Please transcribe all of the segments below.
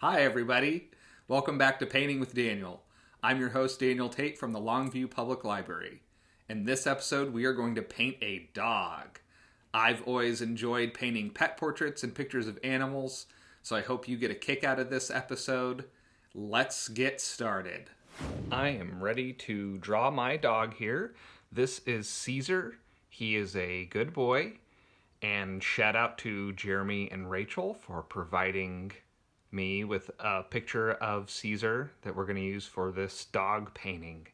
Hi, everybody. Welcome back to Painting with Daniel. I'm your host, Daniel Tate from the Longview Public Library. In this episode, we are going to paint a dog. I've always enjoyed painting pet portraits and pictures of animals, so I hope you get a kick out of this episode. Let's get started. I am ready to draw my dog here. This is Caesar. He is a good boy. And shout out to Jeremy and Rachel for providing me with a picture of Caesar that we're going to use for this dog painting.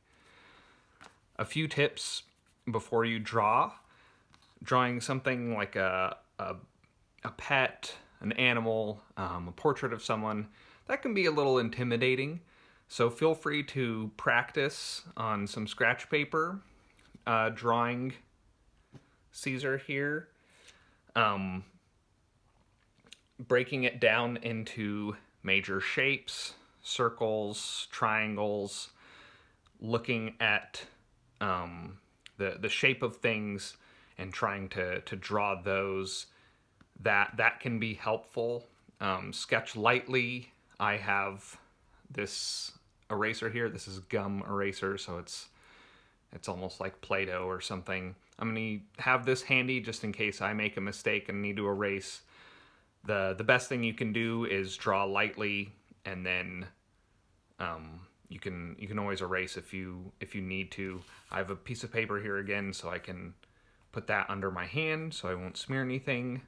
A few tips before you draw. Drawing something like a pet, an animal, a portrait of someone, that can be a little intimidating. So feel free to practice on some scratch paper, drawing Caesar here. Breaking it down into major shapes, circles, triangles, looking at the shape of things and trying to draw those, that can be helpful. Sketch lightly. I have this eraser here. This is gum eraser, so it's almost like Play-Doh or something. I'm going to have this handy just in case I make a mistake and need to erase. The best thing you can do is draw lightly, and then you can always erase if you need to. I have a piece of paper here again, so I can put that under my hand so I won't smear anything.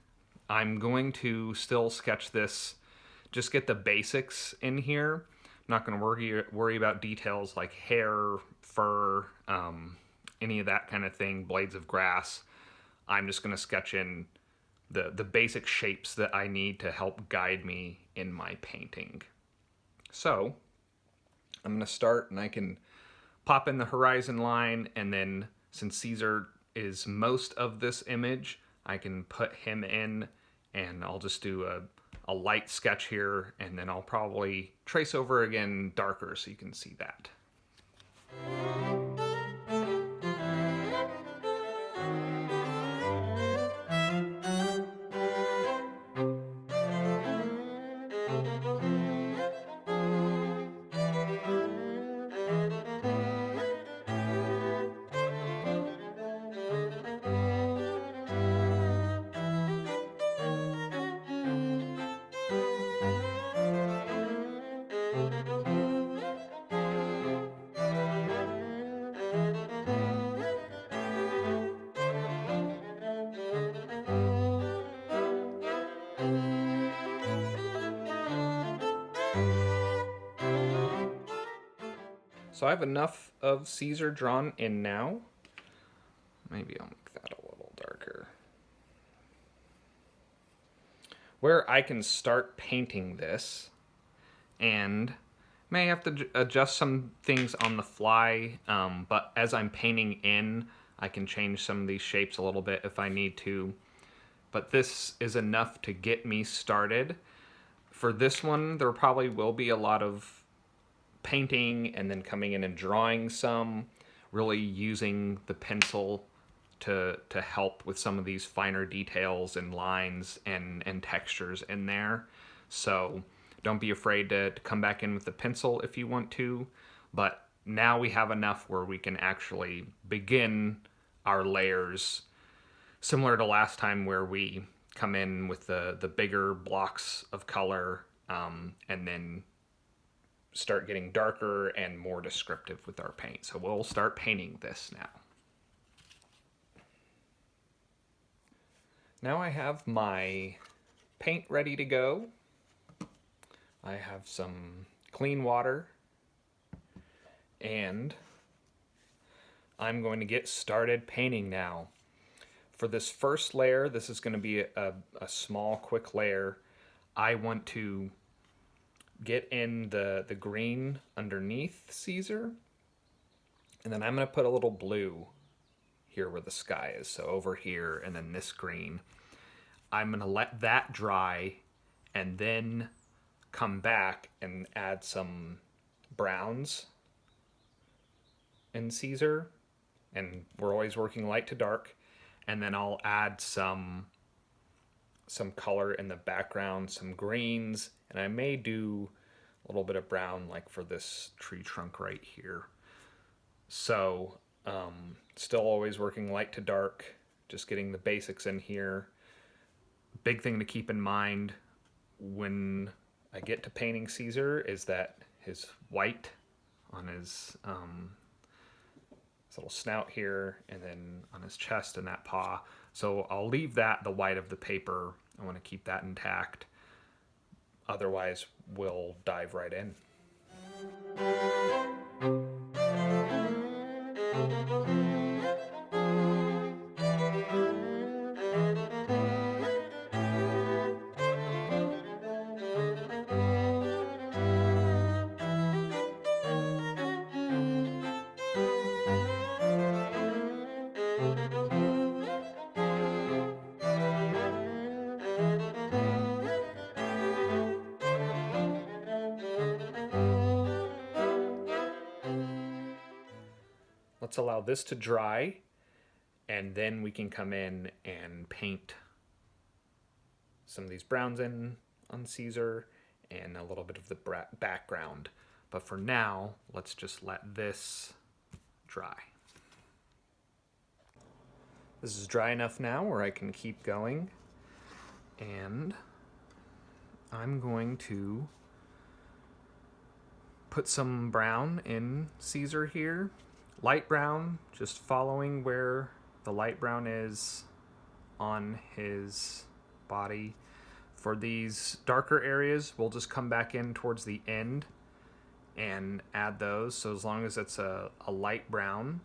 I'm going to still sketch this, just get the basics in here. I'm not going to worry about details like hair, fur, any of that kind of thing, blades of grass. I'm just going to sketch in the basic shapes that I need to help guide me in my painting. So I'm going to start, and I can pop in the horizon line, and then since Caesar is most of this image, I can put him in, and I'll just do a light sketch here, and then I'll probably trace over again darker so you can see that. So I have enough of Caesar drawn in now. Maybe I'll make that a little darker. Where I can start painting this, and may have to adjust some things on the fly, but as I'm painting in, I can change some of these shapes a little bit if I need to. But this is enough to get me started. For this one, there probably will be a lot of painting and then coming in and drawing some, really using the pencil to help with some of these finer details and lines and textures in there. So don't be afraid to come back in with the pencil if you want to, but now we have enough where we can actually begin our layers, similar to last time where we come in with the bigger blocks of color, and then start getting darker and more descriptive with our paint. So we'll start painting this now. Now I have my paint ready to go. I have some clean water, and I'm going to get started painting now. For this first layer, this is going to be a small, quick layer. I want to get in the green underneath Caesar, and then I'm going to put a little blue here where the sky is, so over here, and then this green. I'm going to let that dry and then come back and add some browns in Caesar, and we're always working light to dark, and then I'll add some some color in the background, some greens, and I may do a little bit of brown like for this tree trunk right here. So still always working light to dark, just getting the basics in here. Big thing to keep in mind when I get to painting Caesar is that his white on his little snout here, and then on his chest and that paw. So I'll leave that the white of the paper. I want to keep that intact. Otherwise, we'll dive right in. Let's allow this to dry, and then we can come in and paint some of these browns in on Caesar and a little bit of the background. But for now, let's just let this dry. This is dry enough now where I can keep going, and I'm going to put some brown in Caesar here. Light brown, just following where the light brown is on his body. For these darker areas, we'll just come back in towards the end and add those. So as long as it's a light brown,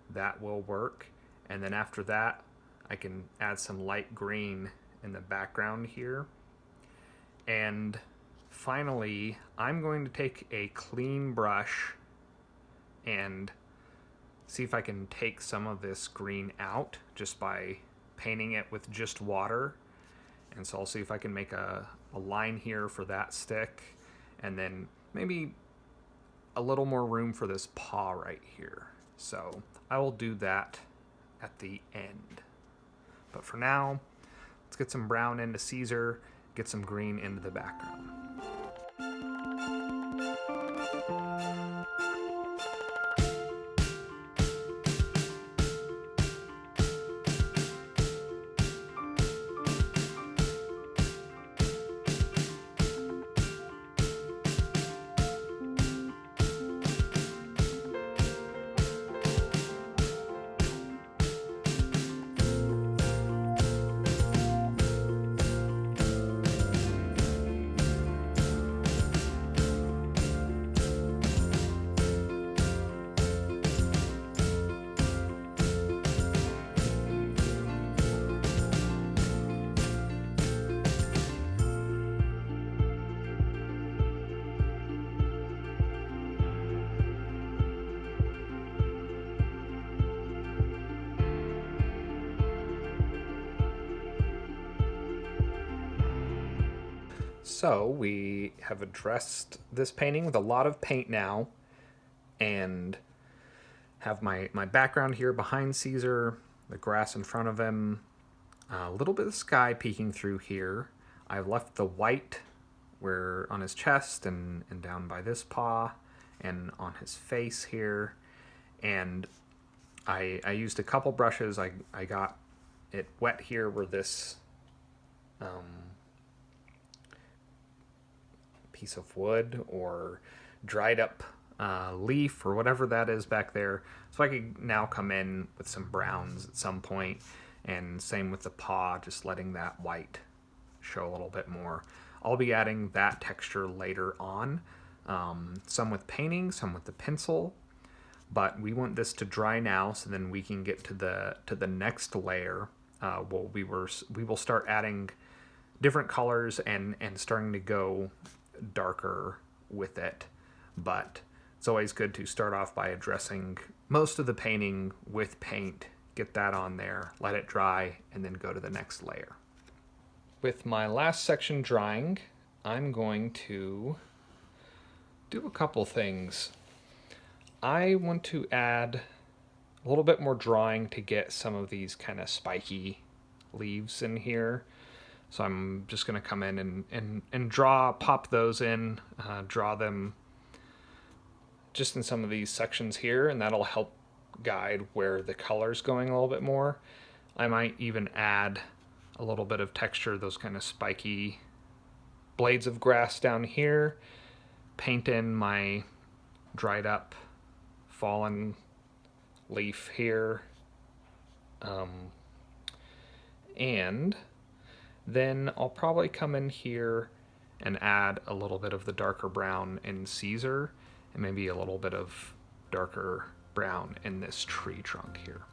that will work. And then after that, I can add some light green in the background here. And finally, I'm going to take a clean brush and see if I can take some of this green out just by painting it with just water. And so I'll see if I can make a line here for that stick, and then maybe a little more room for this paw right here. So I will do that at the end. But for now, let's get some brown into Caesar, get some green into the background. So we have addressed this painting with a lot of paint now, and have my background here behind Caesar, the grass in front of him, a little bit of sky peeking through here. I've left the white where on his chest and down by this paw and on his face here. And I used a couple brushes. I got it wet here where this piece of wood or dried up leaf or whatever that is back there. So I could now come in with some browns at some point, and same with the paw, just letting that white show a little bit more. I'll be adding that texture later on, some with painting, some with the pencil, but we want this to dry now so then we can get to the next layer. We will start adding different colors and starting to go darker with it, but it's always good to start off by addressing most of the painting with paint, get that on there, let it dry, and then go to the next layer. With my last section drying, I'm going to do a couple things. I want to add a little bit more drawing to get some of these kind of spiky leaves in here. So I'm just going to come in and pop those in, draw them just in some of these sections here, and that'll help guide where the color's going a little bit more. I might even add a little bit of texture, those kind of spiky blades of grass down here, paint in my dried up fallen leaf here, and then I'll probably come in here and add a little bit of the darker brown in Caesar, and maybe a little bit of darker brown in this tree trunk here.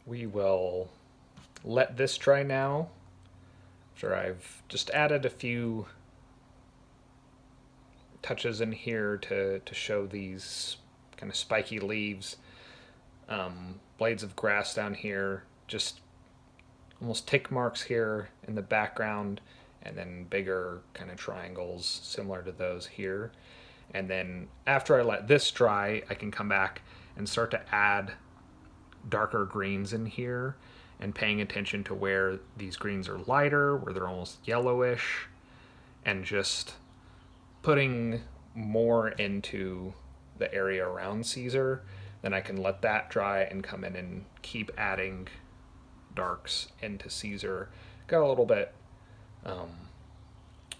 We will let this dry now, after I've just added a few touches in here to show these kind of spiky leaves, blades of grass down here, just almost tick marks here in the background, and then bigger kind of triangles similar to those here. And then after I let this dry, I can come back and start to add darker greens in here, and paying attention to where these greens are lighter, where they're almost yellowish, and just putting more into the area around Caesar. Then I can let that dry and come in and keep adding darks into Caesar. Got a little bit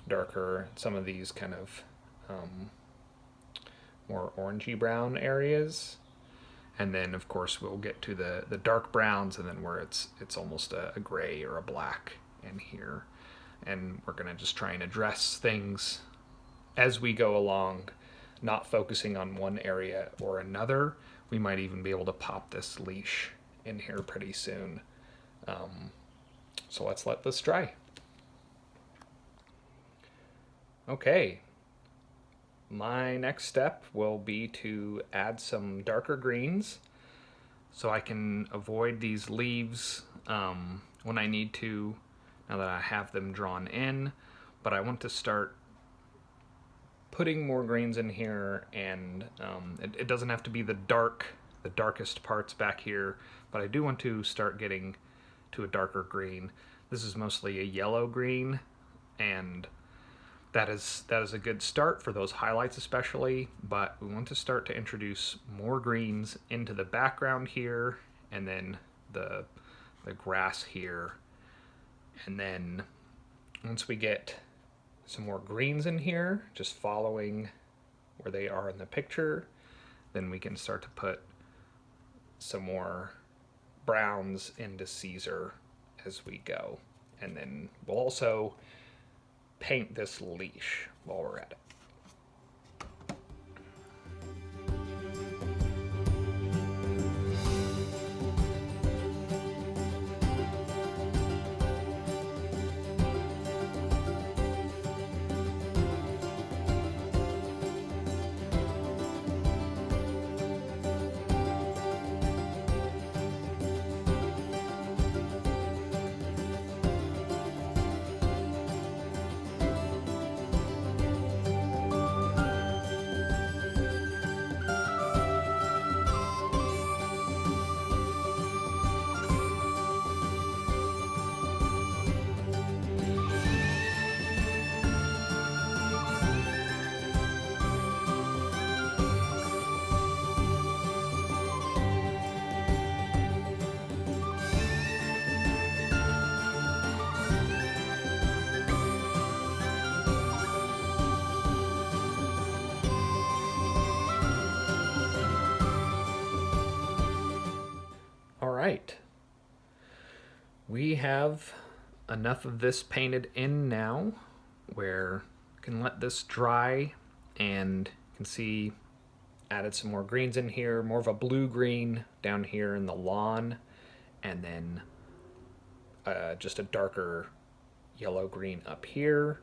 darker, some of these kind of more orangey brown areas. And then, of course, we'll get to the dark browns, and then where it's almost a gray or a black in here. And we're going to just try and address things as we go along, not focusing on one area or another. We might even be able to pop this leash in here pretty soon. So let's let this dry. Okay. My next step will be to add some darker greens so I can avoid these leaves when I need to, now that I have them drawn in. But I want to start putting more greens in here, and it doesn't have to be the darkest parts back here, but I do want to start getting to a darker green. This is mostly a yellow green, and that is a good start for those highlights especially, but we want to start to introduce more greens into the background here, and then the grass here. And then once we get some more greens in here, just following where they are in the picture, then we can start to put some more browns into Caesar as we go. And then we'll also paint this leash while we're at it. right. We have enough of this painted in now where you can let this dry, and you can see added some more greens in here, more of a blue green down here in the lawn, and then just a darker yellow green up here,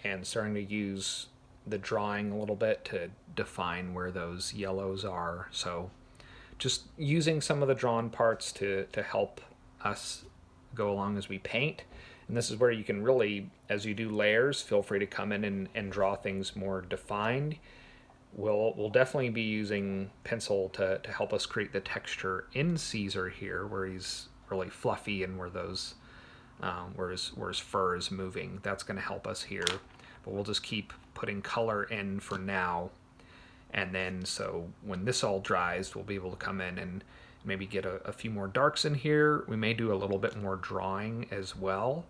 and starting to use the drawing a little bit to define where those yellows are. So just using some of the drawn parts to help us go along as we paint. And this is where you can really, as you do layers, feel free to come in and draw things more defined. We'll definitely be using pencil to help us create the texture in Caesar here, where he's really fluffy and where those where his fur is moving. That's going to help us here. But we'll just keep putting color in for now. And then so when this all dries, we'll be able to come in and maybe get a few more darks in here. We may do a little bit more drawing as well.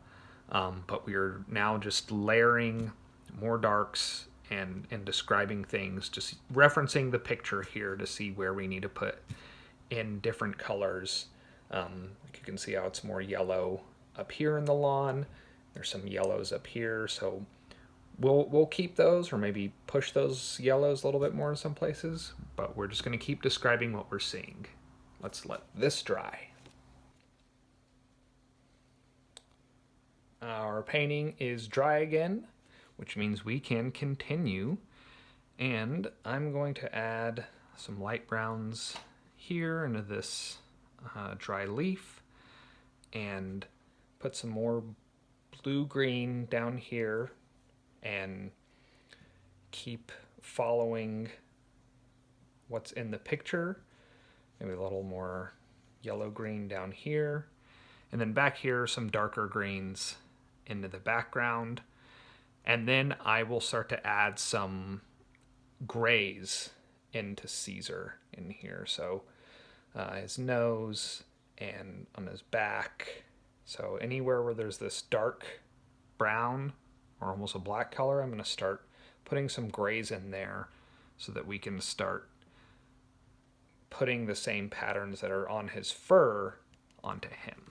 But we're now just layering more darks and describing things, just referencing the picture here to see where we need to put in different colors. You can see how it's more yellow up here in the lawn. There's some yellows up here, so we'll keep those, or maybe push those yellows a little bit more in some places, but we're just going to keep describing what we're seeing. Let's let this dry. Our painting is dry again, which means we can continue. And I'm going to add some light browns here into this dry leaf, and put some more blue-green down here, and keep following what's in the picture. Maybe a little more yellow-green down here. And then back here, some darker greens into the background. And then I will start to add some grays into Caesar in here. So his nose and on his back. So anywhere where there's this dark brown or almost a black color, I'm going to start putting some grays in there so that we can start putting the same patterns that are on his fur onto him.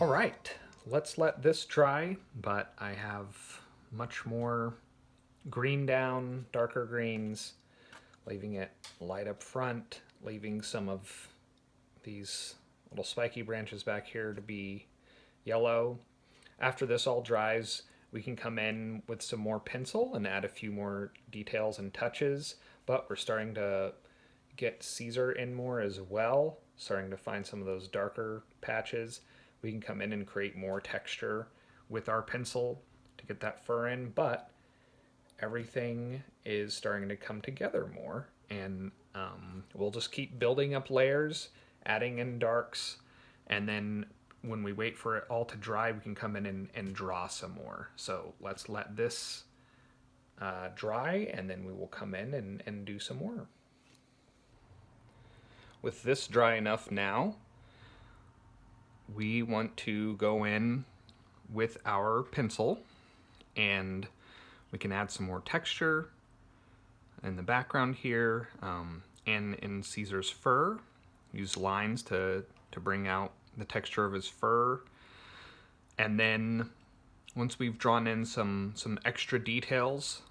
All right, let's let this dry, but I have much more green down, darker greens, leaving it light up front, leaving some of these little spiky branches back here to be yellow. After this all dries, we can come in with some more pencil and add a few more details and touches, but we're starting to get Caesar in more as well, starting to find some of those darker patches. We can come in and create more texture with our pencil to get that fur in, but everything is starting to come together more, and we'll just keep building up layers, adding in darks, and then when we wait for it all to dry, we can come in and draw some more. So let's let this dry, and then we will come in and do some more. With this dry enough now, we want to go in with our pencil, and we can add some more texture in the background here, and in Caesar's fur. Use lines to bring out the texture of his fur. And then once we've drawn in some extra details,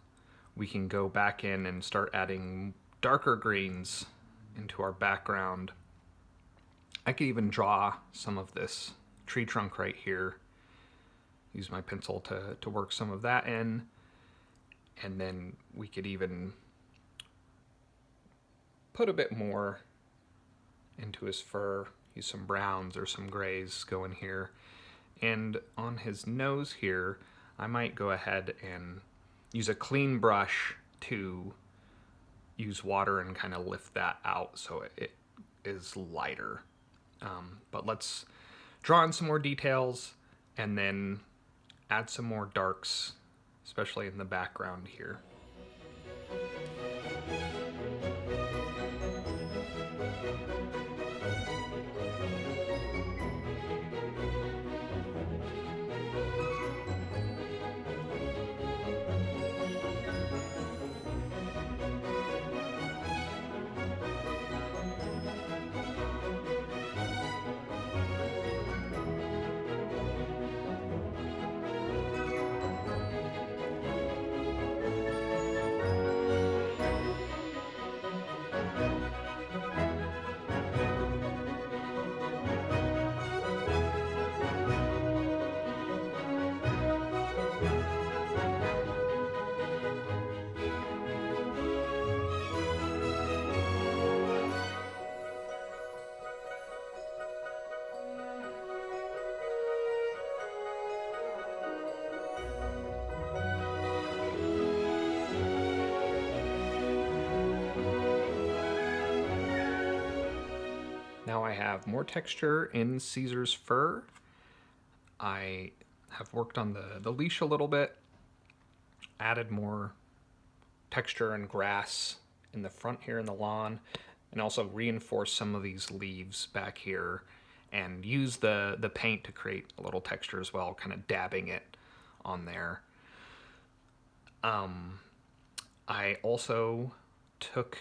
we can go back in and start adding darker greens into our background. I could even draw some of this tree trunk right here. Use my pencil to work some of that in. And then we could even put a bit more into his fur. Use some browns or some grays go in here. And on his nose here, I might go ahead and use a clean brush to use water and kind of lift that out so it is lighter. But let's draw in some more details and then add some more darks, especially in the background here. Now I have more texture in Caesar's fur. I have worked on the leash a little bit, added more texture and grass in the front here in the lawn, and also reinforced some of these leaves back here, and use the paint to create a little texture as well, kind of dabbing it on there. I also took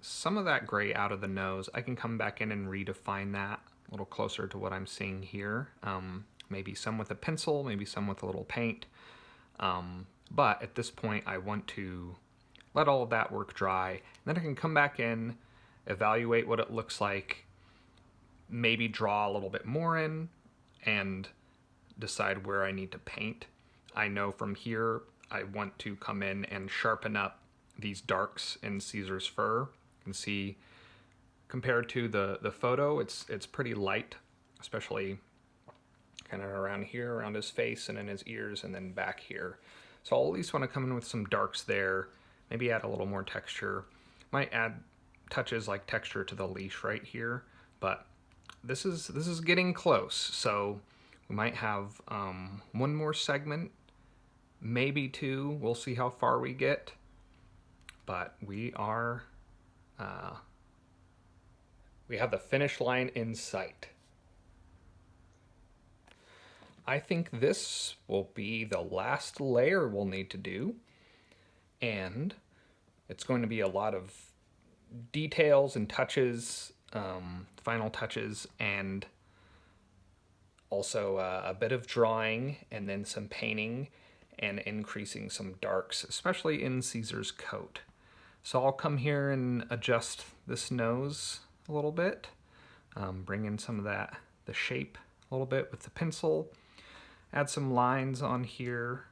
some of that gray out of the nose. I can come back in and redefine that a little closer to what I'm seeing here. Maybe some with a pencil, maybe some with a little paint. But at this point, I want to let all of that work dry. And then I can come back in, evaluate what it looks like, maybe draw a little bit more in, and decide where I need to paint. I know from here, I want to come in and sharpen up these darks in Caesar's fur. You can see compared to the photo, it's pretty light, especially kind of around here, around his face and in his ears, and then back here. So I'll at least want to come in with some darks there, maybe add a little more texture. Might add touches like texture to the leash right here, but this is getting close. So we might have one more segment, maybe two. We'll see how far we get. But we are, we have the finish line in sight. I think this will be the last layer we'll need to do, and it's going to be a lot of details and touches, final touches, and also a bit of drawing, and then some painting, and increasing some darks, especially in Caesar's coat. So I'll come here and adjust this nose a little bit, bring in some of that, the shape a little bit with the pencil, add some lines on here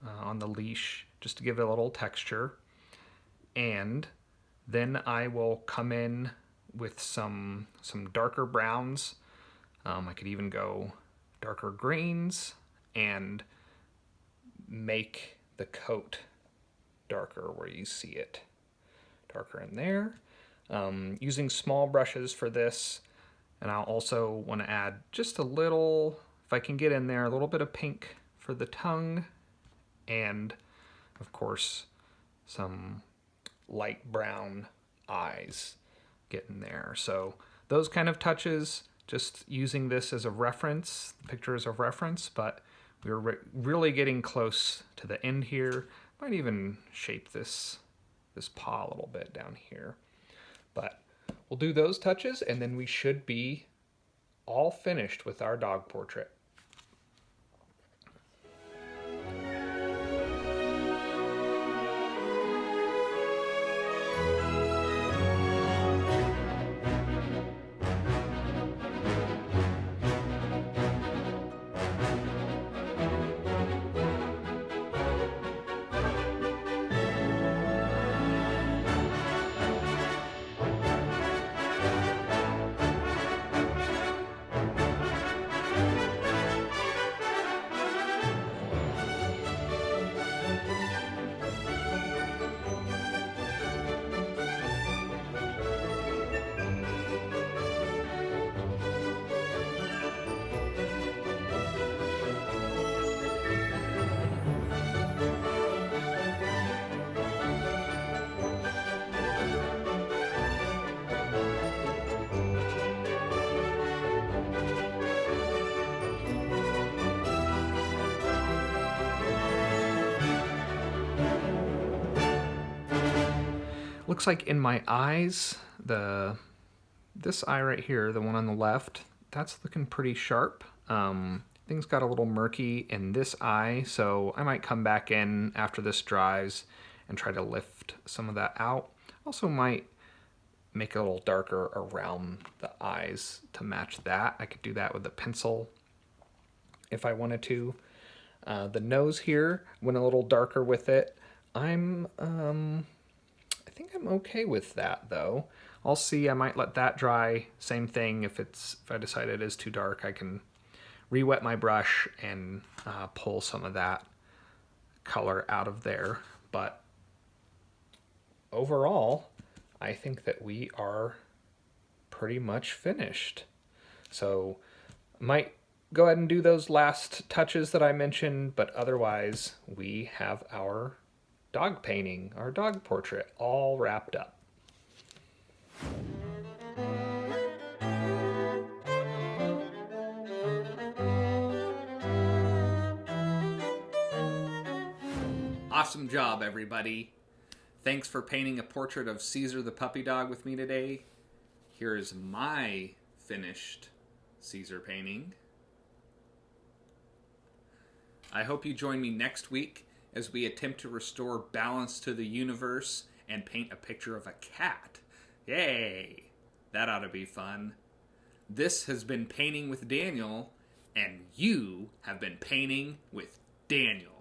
on the leash just to give it a little texture, and then I will come in with some darker browns. I could even go darker greens and make the coat darker where you see it. Darker in there. Using small brushes for this, and I'll also want to add just a little, if I can get in there, a little bit of pink for the tongue, and of course some light brown eyes get in there. So those kind of touches, just using this as a reference, the picture as a reference, but we're really getting close to the end here. Might even shape this paw a little bit down here. But we'll do those touches, and then we should be all finished with our dog portrait. Looks like in my eyes, this eye right here, the one on the left, that's looking pretty sharp. Things got a little murky in this eye, so I might come back in after this dries and try to lift some of that out. Also might make it a little darker around the eyes to match that. I could do that with a pencil if I wanted to. The nose here went a little darker with it. I think I'm okay with that though. I'll see, I might let that dry. Same thing, if I decide it is too dark, I can re-wet my brush and pull some of that color out of there. But overall, I think that we are pretty much finished. So I might go ahead and do those last touches that I mentioned, but otherwise we have our dog painting, our dog portrait, all wrapped up. Awesome job, everybody. Thanks for painting a portrait of Caesar the puppy dog with me today. Here is my finished Caesar painting. I hope you join me next week as we attempt to restore balance to the universe and paint a picture of a cat. Yay! That ought to be fun. This has been Painting with Daniel, and you have been painting with Daniel.